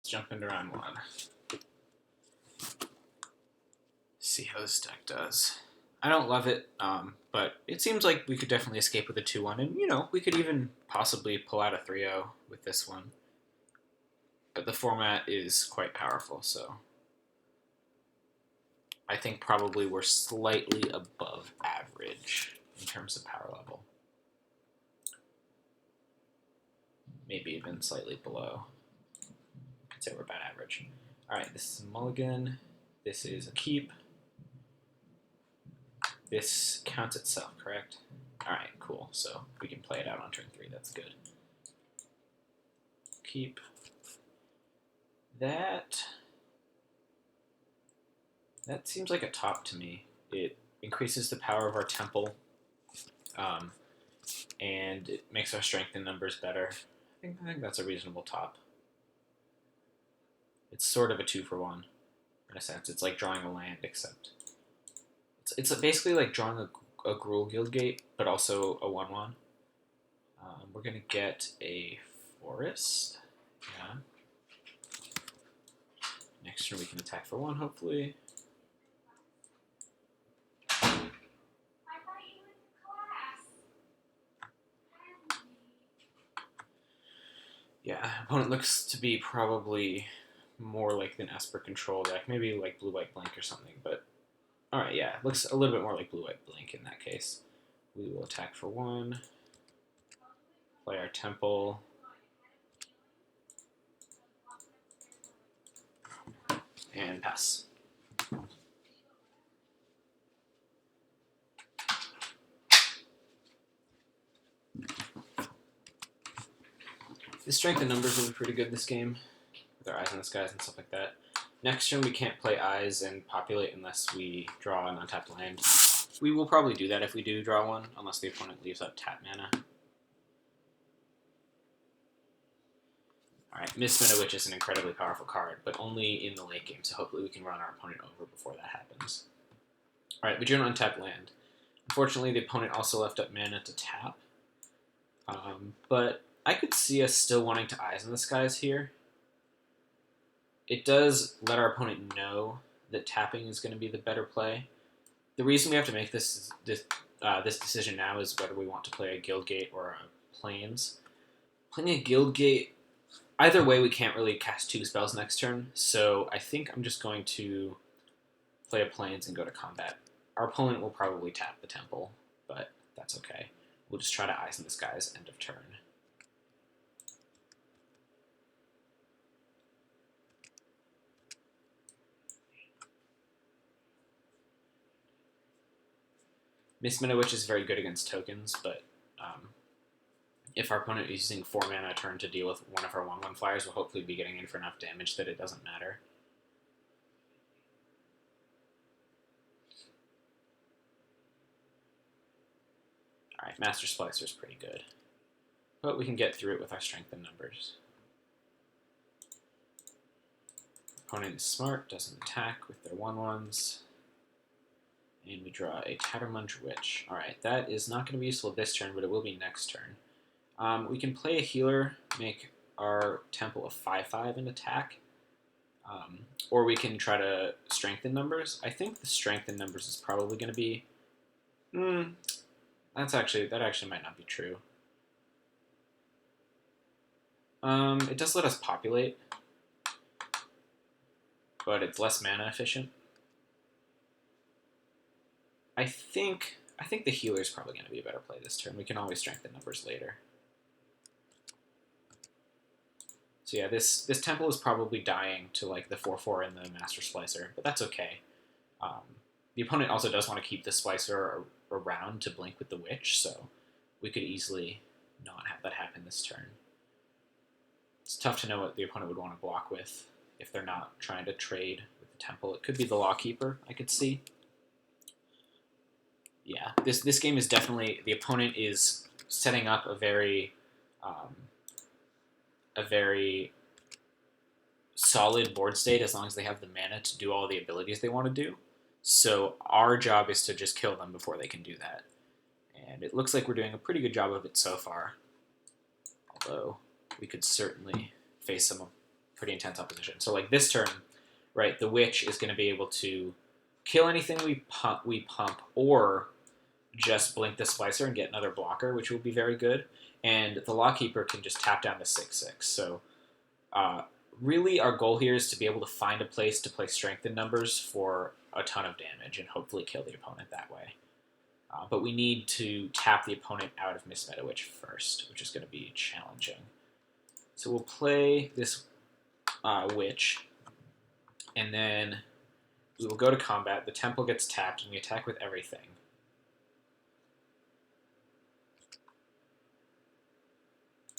Let's jump into round one. See how this deck does. I don't love it, but it seems like we could definitely escape with a 2-1, and, we could even possibly pull out a 3-0 with this one. But the format is quite powerful, so I think probably we're slightly above average in terms of power level. Maybe even slightly below. I'd say we're about average. Alright, this is a mulligan. This is a keep. This counts itself, correct? Alright, cool. So we can play it out on turn 3. That's good. Keep. That seems like a top to me. It increases the power of our temple, and it makes our strength in numbers better. I think that's a reasonable top. It's sort of a 2-for-1 in a sense. It's like drawing a land, except it's basically like drawing a Gruul Guildgate, but also a 1-1. We're gonna get a forest. Yeah. Next turn we can attack for 1, hopefully. Yeah, opponent looks to be probably more like an Esper control deck, maybe like blue-white blink or something, but alright, yeah, it looks a little bit more like blue-white blink in that case. We will attack for 1, play our temple, and pass. The strength in numbers will be pretty good this game, with our eyes on the skies and stuff like that. Next turn we can't play eyes and populate unless we draw an untapped land. We will probably do that if we do draw one, unless the opponent leaves out tap mana. Alright, Miss Mana Witch is an incredibly powerful card, but only in the late game, so hopefully we can run our opponent over before that happens. Alright, we drew an untapped land. Unfortunately, the opponent also left up mana to tap, but I could see us still wanting to Eyes in the Skies here. It does let our opponent know that tapping is going to be the better play. The reason we have to make this decision now is whether we want to play a Guildgate or a Plains. Playing a Guildgate, either way we can't really cast 2 spells next turn, so I think I'm just going to play a Plains and go to combat. Our opponent will probably tap the Temple, but that's okay. We'll just try to Eyes in the Skies end of turn. Miss Mana Witch is very good against tokens, but if our opponent is using 4 mana a turn to deal with one of our 1/1 flyers, we'll hopefully be getting in for enough damage that it doesn't matter. Alright, Master Splicer is pretty good, but we can get through it with our strength in numbers. Opponent is smart, doesn't attack with their 1/1s. And we draw a Tattermunge Witch. Alright, that is not going to be useful this turn, but it will be next turn. We can play a healer, make our temple a 5/5 and attack. Or we can try to strengthen numbers. I think the strengthen numbers is probably going to be... that actually might not be true. It does let us populate, but it's less mana efficient. I think the healer is probably going to be a better play this turn. We can always strengthen numbers later. So yeah, this temple is probably dying to like the 4/4 and the Master Splicer, but that's okay. The opponent also does want to keep the Splicer around to blink with the Witch, so we could easily not have that happen this turn. It's tough to know what the opponent would want to block with if they're not trying to trade with the temple. It could be the Lawkeeper, I could see. Yeah, this game is definitely, the opponent is setting up a very solid board state as long as they have the mana to do all the abilities they want to do. So our job is to just kill them before they can do that. And it looks like we're doing a pretty good job of it so far. Although we could certainly face some pretty intense opposition. So like this turn, right, the Witch is going to be able to kill anything we pump, or just blink the Splicer and get another blocker, which will be very good. And the Lawkeeper can just tap down the 6/6. So really our goal here is to be able to find a place to play strength in numbers for a ton of damage and hopefully kill the opponent that way. But we need to tap the opponent out of Miss Meta Witch first, which is going to be challenging. So we'll play this Witch, and then we will go to combat. The Temple gets tapped, and we attack with everything.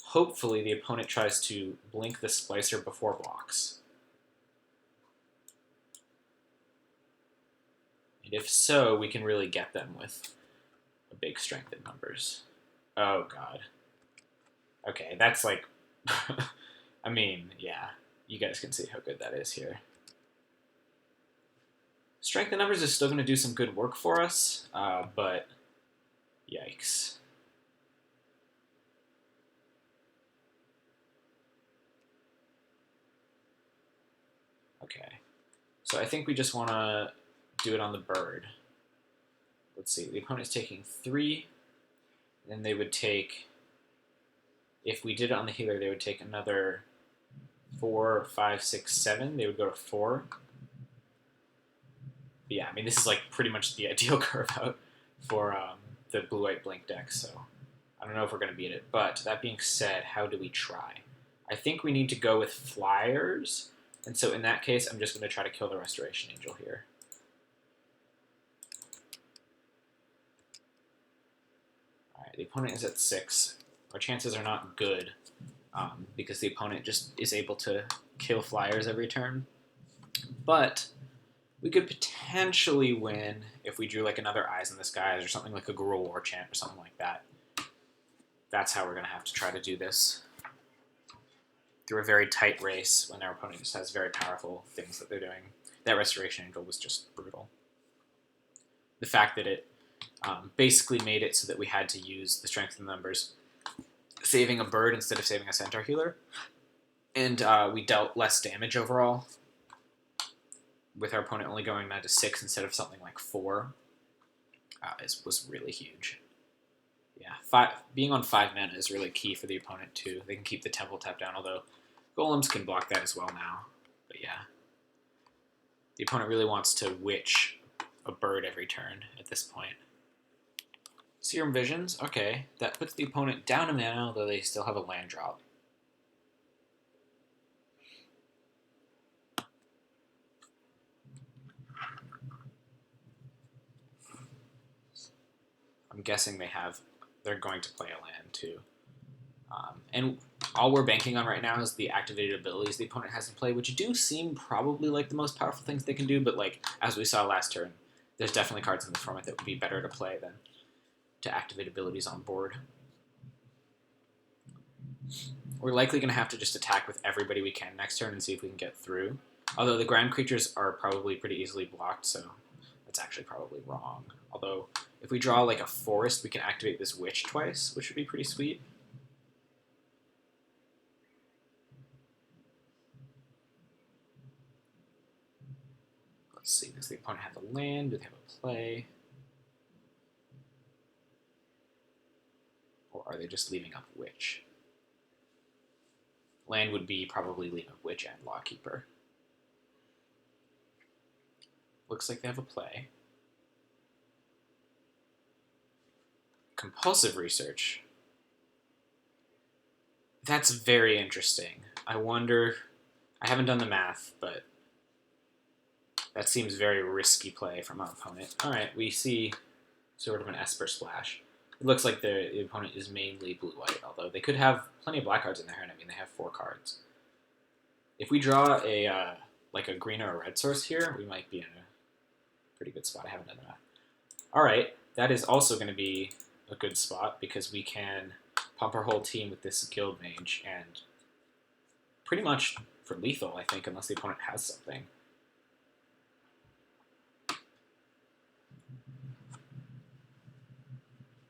Hopefully the opponent tries to blink the Splicer before blocks. And if so, we can really get them with a big strength in numbers. Oh, God. Okay, that's like... I mean, yeah. You guys can see how good that is here. Strength in numbers is still going to do some good work for us, but yikes. Okay, so I think we just want to do it on the bird. Let's see, the opponent's taking 3, then they would take, if we did it on the healer, they would take another 4, 5, 6, 7. They would go to 4. But yeah, I mean, this is like pretty much the ideal curve out for the blue-white blink deck, so I don't know if we're going to beat it. But that being said, how do we try? I think we need to go with flyers. And so in that case, I'm just going to try to kill the Restoration Angel here. Alright, the opponent is at 6. Our chances are not good because the opponent just is able to kill flyers every turn. But we could potentially win if we drew like another Eyes in the Skies or something like a Gruul War Chant or something like that. That's how we're going to have to try to do this. Through a very tight race when our opponent just has very powerful things that they're doing. That Restoration Angel was just brutal. The fact that it basically made it so that we had to use the strength in numbers, saving a bird instead of saving a Centaur healer, and we dealt less damage overall, with our opponent only going down to 6 instead of something like 4, was really huge. Yeah, being on 5 mana is really key for the opponent too. They can keep the Temple tapped down, although Golems can block that as well now. But yeah, the opponent really wants to Witch a bird every turn at this point. Serum Visions, okay, that puts the opponent down a mana, although they still have a land drop. I'm guessing they're going to play a land too. And all we're banking on right now is the activated abilities the opponent has in play, which do seem probably like the most powerful things they can do, but like as we saw last turn, there's definitely cards in the format that would be better to play than to activate abilities on board. We're likely going to have to just attack with everybody we can next turn and see if we can get through. Although the ground creatures are probably pretty easily blocked, so that's actually probably wrong. Although if we draw like a forest, we can activate this Witch twice, which would be pretty sweet. Let's see, does the opponent have a land? Do they have a play? Or are they just leaving up Witch? Land would be probably leave up Witch and Lawkeeper. Looks like they have a play. Compulsive Research. That's very interesting. I wonder... I haven't done the math, but that seems very risky play from our opponent. Alright, we see sort of an Esper Splash. It looks like the opponent is mainly blue-white, although they could have plenty of black cards in their hand. I mean, they have 4 cards. If we draw a like a green or a red source here, we might be in a pretty good spot. I haven't done that. Alright, that is also going to be a good spot because we can pump our whole team with this Guild Mage and pretty much for lethal, I think, unless the opponent has something.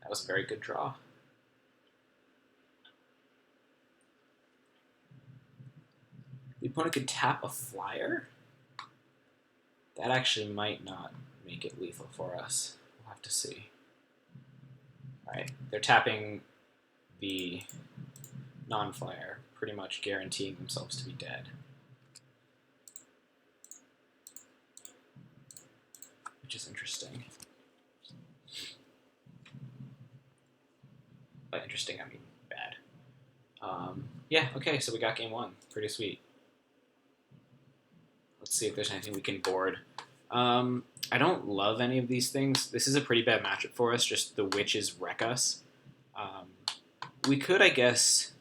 That was a very good draw. The opponent could tap a flyer? That actually might not make it lethal for us. We'll have to see. Alright, they're tapping the non-flyer, pretty much guaranteeing themselves to be dead. Which is interesting. By interesting, I mean bad. Yeah, okay, so we got game one. Pretty sweet. Let's see if there's anything we can board. I don't love any of these things. This is a pretty bad matchup for us, just the witches wreck us. We could, I guess,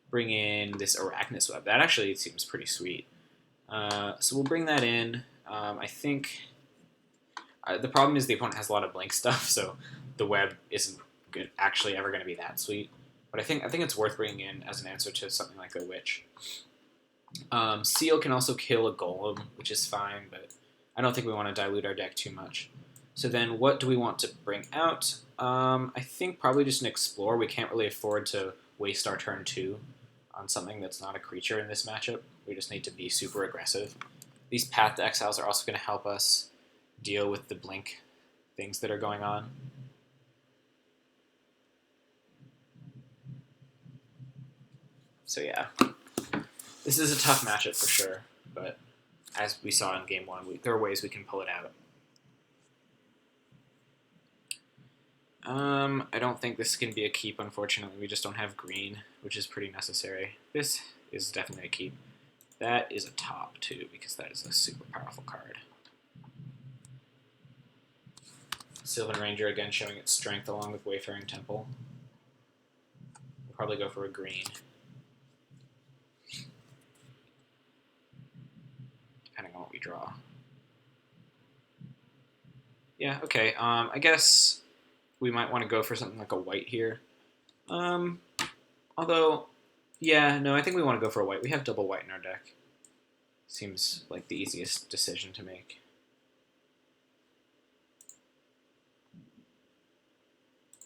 bring in this Arachnus Web. That actually seems pretty sweet. So we'll bring that in. I think the problem is the opponent has a lot of blink stuff, so the web isn't actually ever going to be that sweet. But I think it's worth bringing in as an answer to something like the Witch. Seal can also kill a Golem, which is fine, but I don't think we want to dilute our deck too much. So then what do we want to bring out? I think probably just an Explore. We can't really afford to waste our turn 2 on something that's not a creature in this matchup. We just need to be super aggressive. These Path to Exiles are also going to help us deal with the blink things that are going on. So yeah, this is a tough matchup for sure, but as we saw in game 1, there are ways we can pull it out. I don't think this can be a keep, unfortunately. We just don't have green, which is pretty necessary. This is definitely a keep. That is a top, too, because that is a super powerful card. Sylvan Ranger, again, showing its strength along with Wayfaring Temple. We'll probably go for a green. Depending on what we draw. Yeah, okay. I guess we might want to go for something like a white here. Although, yeah, no, I think we want to go for a white. We have double white in our deck. Seems like the easiest decision to make.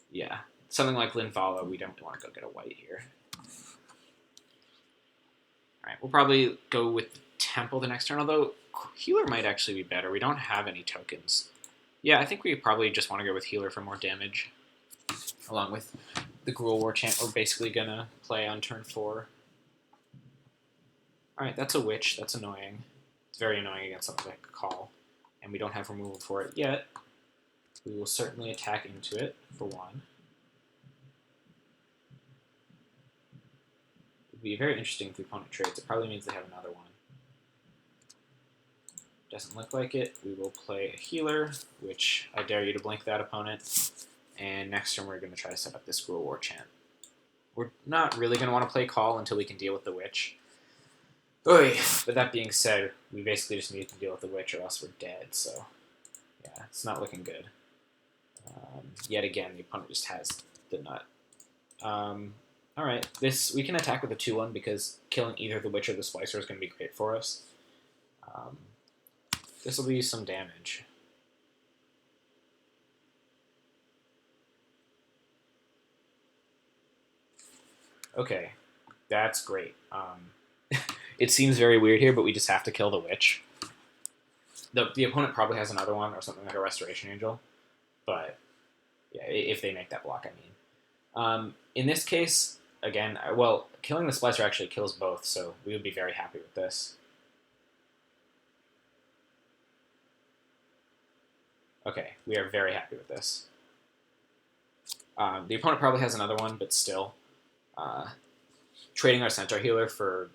Yeah, something like Linvala, we don't want to go get a white here. Alright, we'll probably go with Temple the next turn, although Healer might actually be better. We don't have any tokens. Yeah, I think we probably just want to go with Healer for more damage, along with the Gruul War Chant we're basically going to play on turn 4. Alright, that's a Witch. That's annoying. It's very annoying against something like Call, and we don't have removal for it yet. We will certainly attack into it, for one. It would be very interesting if the opponent trades. It probably means they have another one. Doesn't look like it. We will play a Healer, which I dare you to blink that opponent. And next turn we're going to try to set up this Gruul War Chant. We're not really going to want to play Call until we can deal with the Witch. Oy. But that being said, we basically just need to deal with the Witch or else we're dead, so yeah, it's not looking good. Yet again, the opponent just has the nut. Alright, we can attack with a 2-1 because killing either the Witch or the Splicer is going to be great for us. This will be some damage. Okay, that's great. It seems very weird here, but we just have to kill the Witch. The opponent probably has another one or something like a Restoration Angel, but yeah, if they make that block, I mean. In this case, again, well, killing the Splicer actually kills both, so we would be very happy with this. Okay, we are very happy with this. The opponent probably has another one, but still. Trading our Centaur Healer for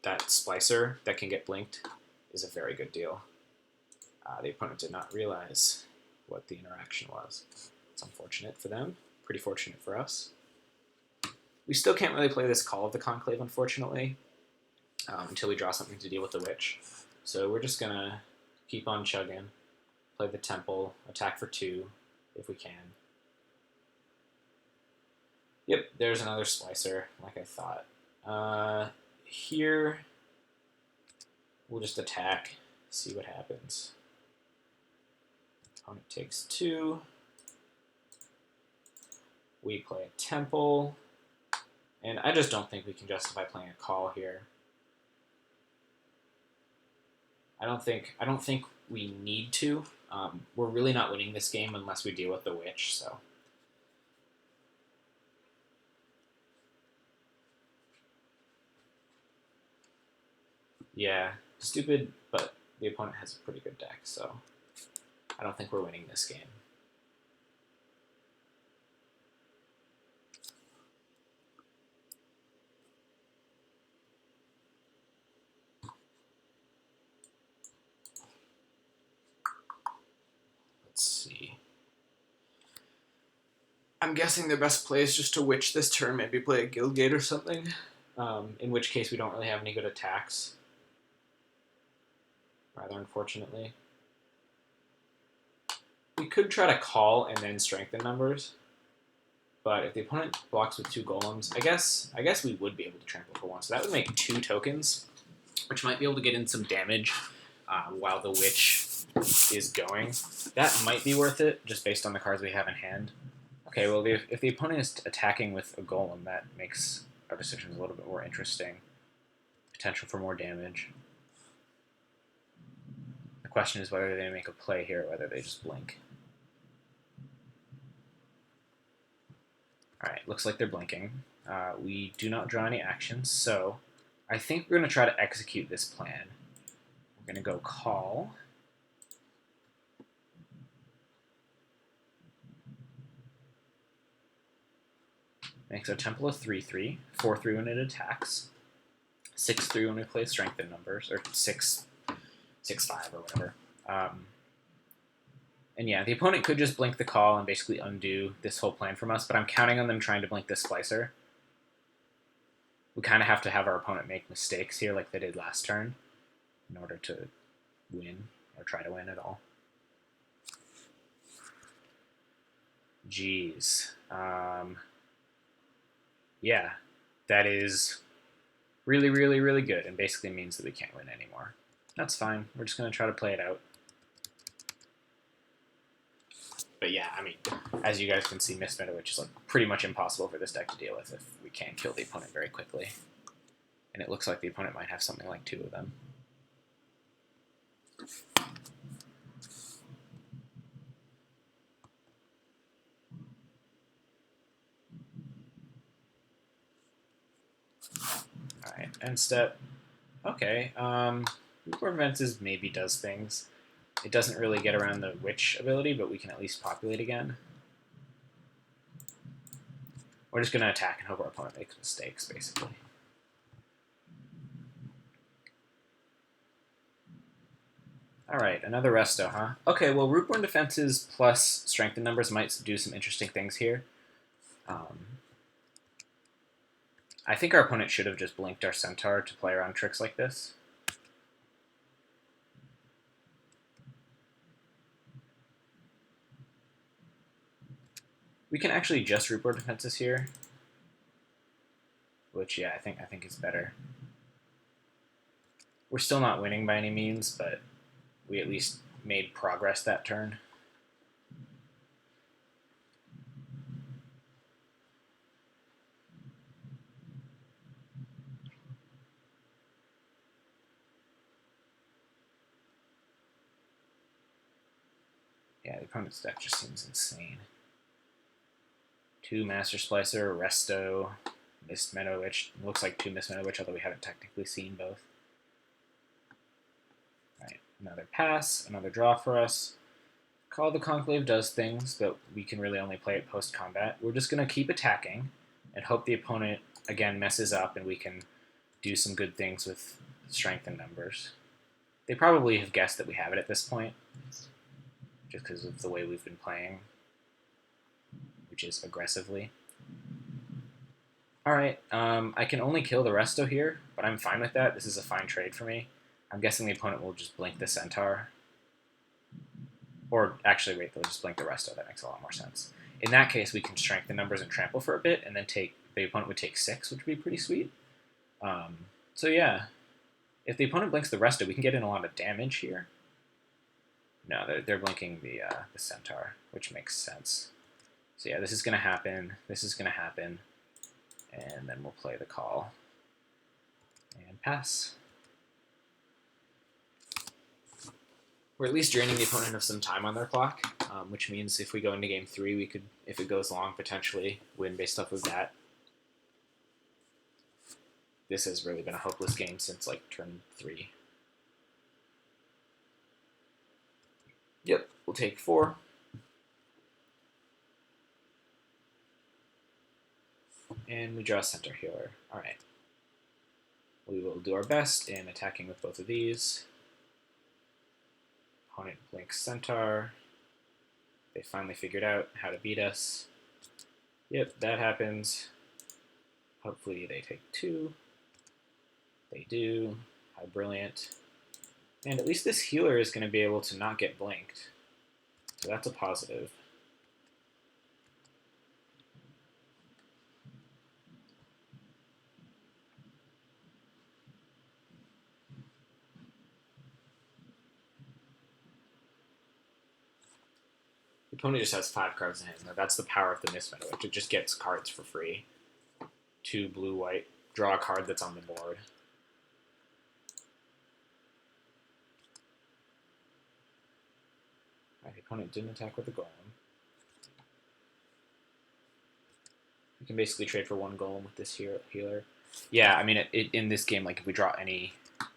that Splicer that can get blinked is a very good deal. The opponent did not realize what the interaction was. It's unfortunate for them, pretty fortunate for us. We still can't really play this Call of the Conclave, unfortunately, until we draw something to deal with the Witch. So we're just going to keep on chugging, play the Temple, attack for 2 if we can. Yep, there's another Splicer, like I thought. Here, we'll just attack, see what happens. Opponent takes 2. We play a Temple. And I just don't think we can justify playing a Call here. I don't think we need to. We're really not winning this game unless we deal with the witch. So yeah, stupid, but the opponent has a pretty good deck, so I don't think we're winning this game. Let's see. I'm guessing their best play is just to witch this turn, maybe play a Guildgate or something, in which case we don't really have any good attacks, rather unfortunately. We could try to call and then strengthen numbers, but if the opponent blocks with 2 golems, I guess we would be able to trample for 1, so that would make 2 tokens, which might be able to get in some damage while the witch is going. That might be worth it, just based on the cards we have in hand. Okay, well, if the opponent is attacking with a golem, that makes our decisions a little bit more interesting. Potential for more damage. The question is whether they make a play here or whether they just blink. Alright, looks like they're blinking. We do not draw any actions, so I think we're going to try to execute this plan. We're going to go call. Makes our temple a 3/3, 4/3 when it attacks, 6/3 when we play strengthen numbers, or 6/5 or whatever. And yeah, the opponent could just blink the call and basically undo this whole plan from us, but I'm counting on them trying to blink this Splicer. We kind of have to have our opponent make mistakes here like they did last turn in order to win, or try to win at all. Jeez. Yeah, that is really, really, really good, and basically means that we can't win anymore. That's fine. We're just going to try to play it out. But yeah, I mean, as you guys can see, Miss Meta Witch is like pretty much impossible for this deck to deal with if we can't kill the opponent very quickly. And it looks like the opponent might have something like 2 of them. Alright, end step. Okay, Reborn Fences maybe does things. It doesn't really get around the Witch ability, but we can at least populate again. We're just going to attack and hope our opponent makes mistakes, basically. Alright, another Resto, huh? Okay, well, Rootborn Defenses plus Strength in numbers might do some interesting things here. I think our opponent should have just blinked our Centaur to play around tricks like this. We can actually just Rootborn Defenses here, which, yeah, I think is better. We're still not winning by any means, but we at least made progress that turn. Yeah, the opponent's deck just seems insane. 2 Master Splicer, Resto, Mist Meadow Witch. Looks like 2 Mist Meadow Witch, although we haven't technically seen both. Alright, another pass, another draw for us. Call the Conclave does things, but we can really only play it post-combat. We're just going to keep attacking and hope the opponent, again, messes up and we can do some good things with strength and numbers. They probably have guessed that we have it at this point, just because of the way we've been playing, which is aggressively. Alright, I can only kill the Resto here, but I'm fine with that. This is a fine trade for me. I'm guessing the opponent will just blink the Centaur. Or, actually, wait, they'll just blink the Resto. That makes a lot more sense. In that case, we can strengthen numbers and trample for a bit, and then the opponent would take 6, which would be pretty sweet. So yeah, if the opponent blinks the Resto, we can get in a lot of damage here. No, they're blinking the Centaur, which makes sense. So yeah, this is going to happen, this is going to happen, and then we'll play the call and pass. We're at least draining the opponent of some time on their clock, which means if we go into game 3, we could, if it goes long, potentially win based off of that. This has really been a hopeless game since like turn 3. Yep, we'll take 4. And we draw a center healer. Alright. We will do our best in attacking with both of these. Opponent blinks Centaur. They finally figured out how to beat us. Yep, that happens. Hopefully they take 2. They do. How brilliant. And at least this healer is going to be able to not get blinked. So that's a positive. The opponent just has 5 cards in hand. Now that's the power of the mismeta, which it just gets cards for free. 2 blue-white. Draw a card that's on the board. Right, the opponent didn't attack with a golem. We can basically trade for 1 golem with this healer. Yeah, I mean, in this game, like if we draw any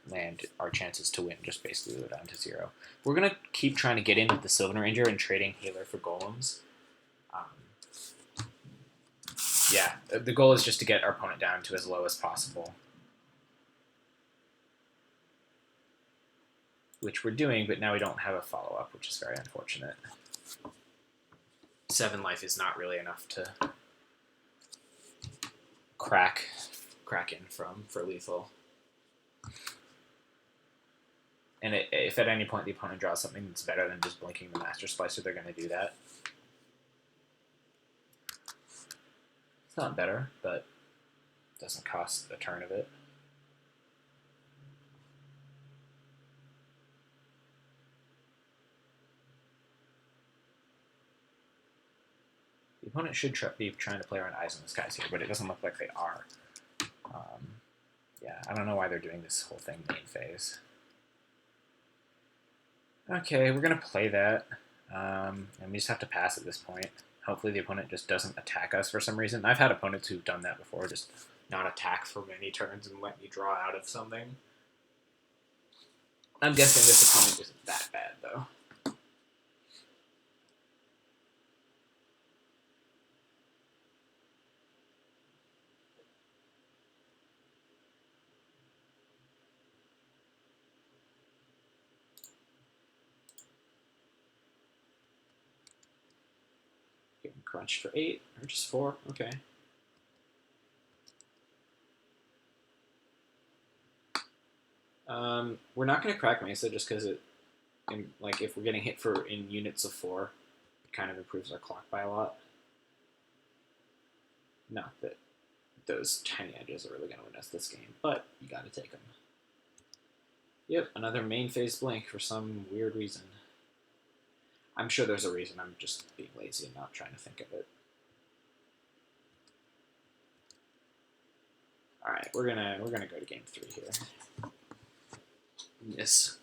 land, our chances to win just basically go down to 0. We're going to keep trying to get in with the Sylvan Ranger and trading healer for golems. Yeah, the goal is just to get our opponent down to as low as possible. Which we're doing, but now we don't have a follow-up, which is very unfortunate. 7 life is not really enough to crack in from for lethal. And if at any point the opponent draws something that's better than just blinking the Master Splicer, they're going to do that. It's not better, but it doesn't cost a turn of it. The opponent should be trying to play around Eyes in the Skies here, but it doesn't look like they are. Yeah, I don't know why they're doing this whole thing main phase. Okay, we're going to play that, and we just have to pass at this point. Hopefully the opponent just doesn't attack us for some reason. I've had opponents who've done that before, just not attack for many turns and let me draw out of something. I'm guessing this opponent isn't that bad, though. Getting crunched for 8, or just 4, okay. We're not going to crack Mesa just because like if we're getting hit in units of 4, it kind of improves our clock by a lot. Not that those tiny edges are really going to win us this game, but you got to take them. Yep, another main phase blink for some weird reason. I'm sure there's a reason. I'm just being lazy and not trying to think of it. All right, we're gonna go to game 3 here. This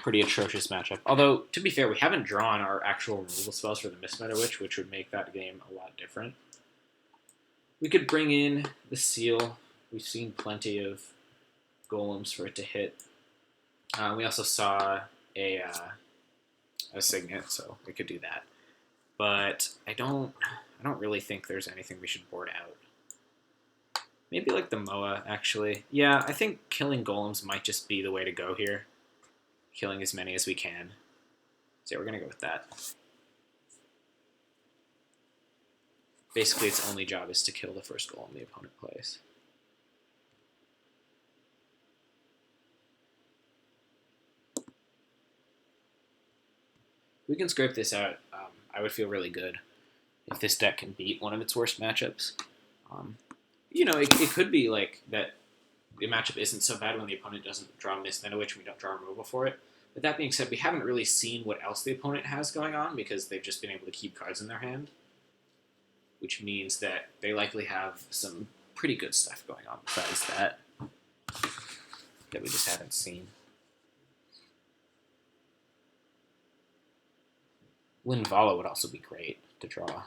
pretty atrocious matchup. Although, to be fair, we haven't drawn our actual removal spells for the Mismeta Witch, which would make that game a lot different. We could bring in the Seal. We've seen plenty of golems for it to hit. We also saw a Signet, so we could do that. But I don't really think there's anything we should board out. Maybe like the Moa, actually. Yeah, I think killing golems might just be the way to go here. Killing as many as we can. So yeah, we're going to go with that. Basically, its only job is to kill the first golem the opponent plays. We can scrape this out. I would feel really good if this deck can beat one of its worst matchups. You know, it could be like that the matchup isn't so bad when the opponent doesn't draw Mismeta Witch and we don't draw removal for it. But that being said, we haven't really seen what else the opponent has going on because they've just been able to keep cards in their hand. Which means that they likely have some pretty good stuff going on besides that we just haven't seen. Linvala would also be great to draw.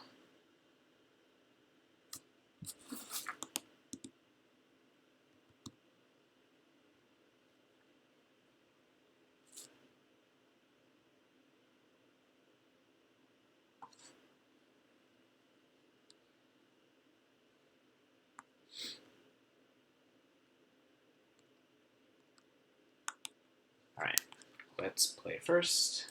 Alright, let's play first.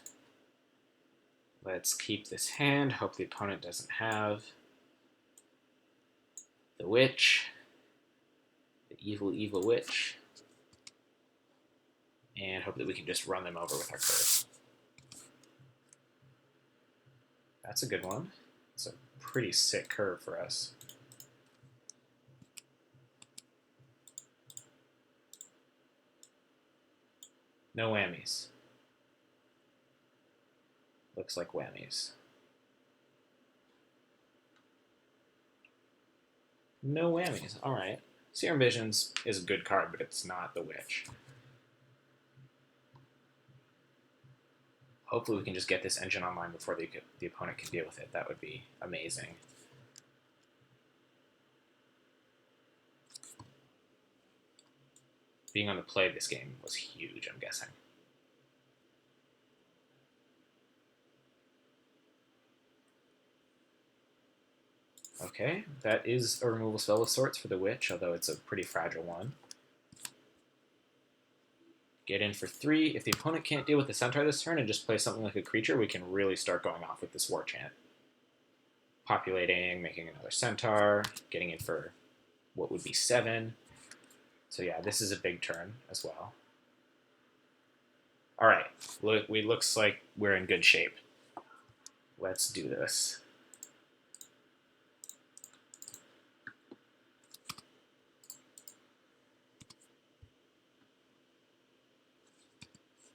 Let's keep this hand, hope the opponent doesn't have the witch, the evil, evil witch, and hope that we can just run them over with our curve. That's a good one. It's a pretty sick curve for us. No whammies. Looks like whammies. No whammies. Alright. Serum Visions is a good card, but it's not the witch. Hopefully we can just get this engine online before the opponent can deal with it. That would be amazing. Being on the play of this game was huge, I'm guessing. Okay, that is a removal spell of sorts for the witch, although it's a pretty fragile one. Get in for 3. If the opponent can't deal with the centaur this turn and just play something like a creature, we can really start going off with this war chant. Populating, making another centaur, getting in for what would be 7. So yeah, this is a big turn as well. Alright, looks like we're in good shape. Let's do this.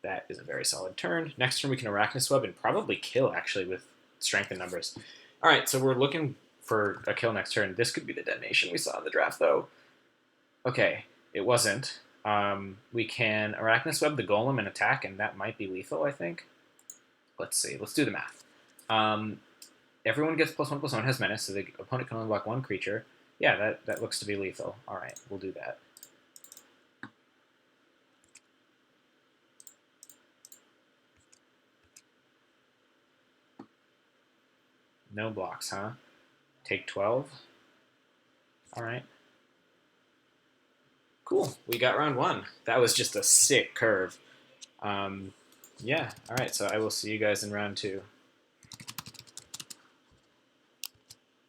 That is a very solid turn. Next turn we can Arachnus Web and probably kill, actually, with strength and numbers. Alright, so we're looking for a kill next turn. This could be the detonation we saw in the draft, though. Okay, it wasn't. We can Arachnus Web the Golem and attack, and that might be lethal, I think. Let's see. Let's do the math. Everyone gets +1/+1, has menace, so the opponent can only block 1 creature. Yeah, that looks to be lethal. Alright, we'll do that. No blocks, huh? Take 12. Alright. Cool. We got round 1. That was just a sick curve. Yeah, alright, so I will see you guys in round 2.